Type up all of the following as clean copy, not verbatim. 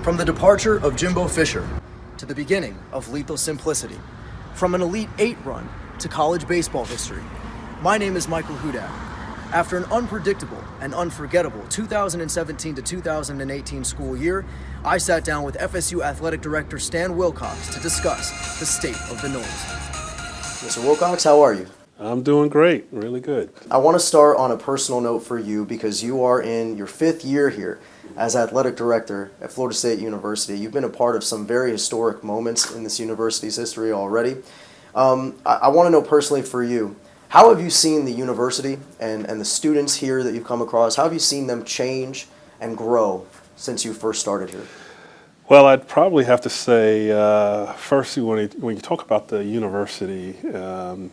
From the departure of Jimbo Fisher to the beginning of Lethal Simplicity, from an Elite 8 run to college baseball history, my name is Michael Hudak. After an unpredictable and unforgettable 2017 to 2018 school year, I sat down with FSU Athletic Director Stan Wilcox to discuss the state of the Noles. Mr. Wilcox, how are you? I'm doing great, really good. I want to start on a personal note for you because you are in your 5th year here as athletic director at Florida State University. You've been a part of some very historic moments in this university's history already. I want to know personally for you, how have you seen the university and the students here that you've come across, how have you seen them change and grow since you first started here? Well, I'd probably have to say, first, when you talk about the university and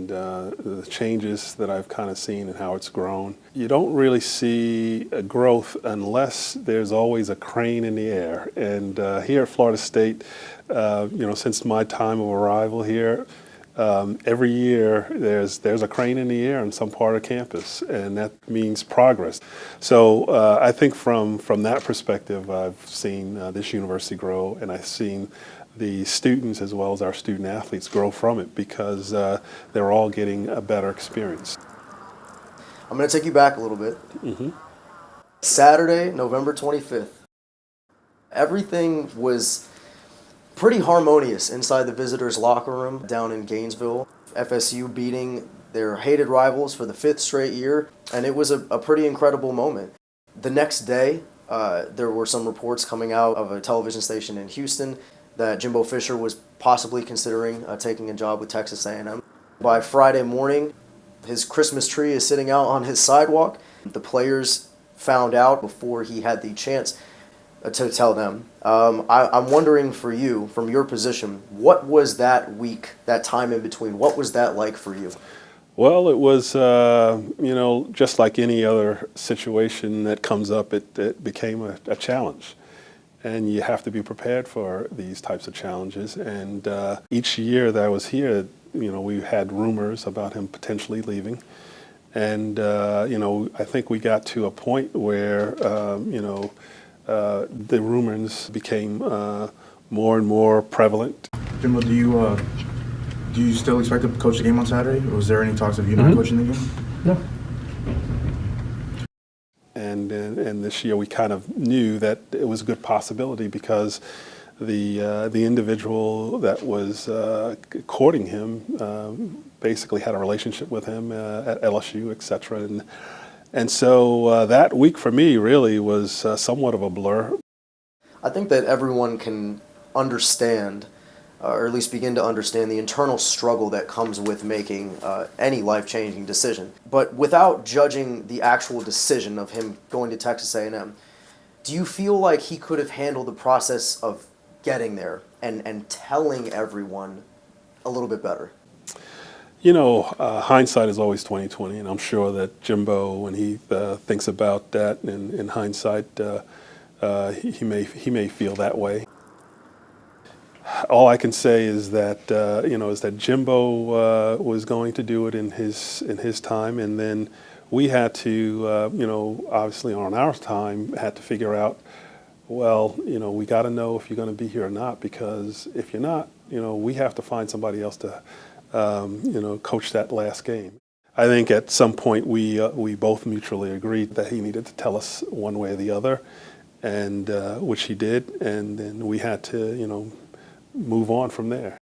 the changes that I've kind of seen and how it's grown, you don't really see a growth unless there's always a crane in the air. And here at Florida State, since my time of arrival here, every year there's a crane in the air on some part of campus, and that means progress. So I think from that perspective, I've seen this university grow, and I've seen the students as well as our student athletes grow from it because they're all getting a better experience. I'm going to take you back a little bit. Mm-hmm. Saturday, November 25th, everything was pretty harmonious inside the visitors' locker room down in Gainesville. FSU beating their hated rivals for the 5th straight year, and it was a pretty incredible moment. The next day, there were some reports coming out of a television station in Houston that Jimbo Fisher was possibly considering taking a job with Texas A&M. By Friday morning, his Christmas tree is sitting out on his sidewalk. The players found out before he had the chance to tell them. I'm wondering for you, from your position, what was that week, that time in between, what was that like for you? Well, it was, just like any other situation that comes up, it became a challenge. And you have to be prepared for these types of challenges. And each year that I was here, we had rumors about him potentially leaving. And, I think we got to a point where, the rumors became more and more prevalent. Jimbo, do you still expect to coach the game on Saturday, or was there any talks of you not coaching the game? No. And this year we kind of knew that it was a good possibility because the individual that was courting him basically had a relationship with him at LSU, etc. And so that week for me really was somewhat of a blur. I think that everyone can understand, or at least begin to understand, the internal struggle that comes with making any life-changing decision. But without judging the actual decision of him going to Texas A&M, do you feel like he could have handled the process of getting there and telling everyone a little bit better? Hindsight is always 20/20, and I'm sure that Jimbo, when he thinks about that in hindsight, he may feel that way. All I can say is that Jimbo was going to do it in his time, and then we had to, obviously on our time, had to figure out, well, we got to know if you're going to be here or not, because if you're not, we have to find somebody else to coach that last game. I think at some point we both mutually agreed that he needed to tell us one way or the other, and which he did, and then we had to move on from there.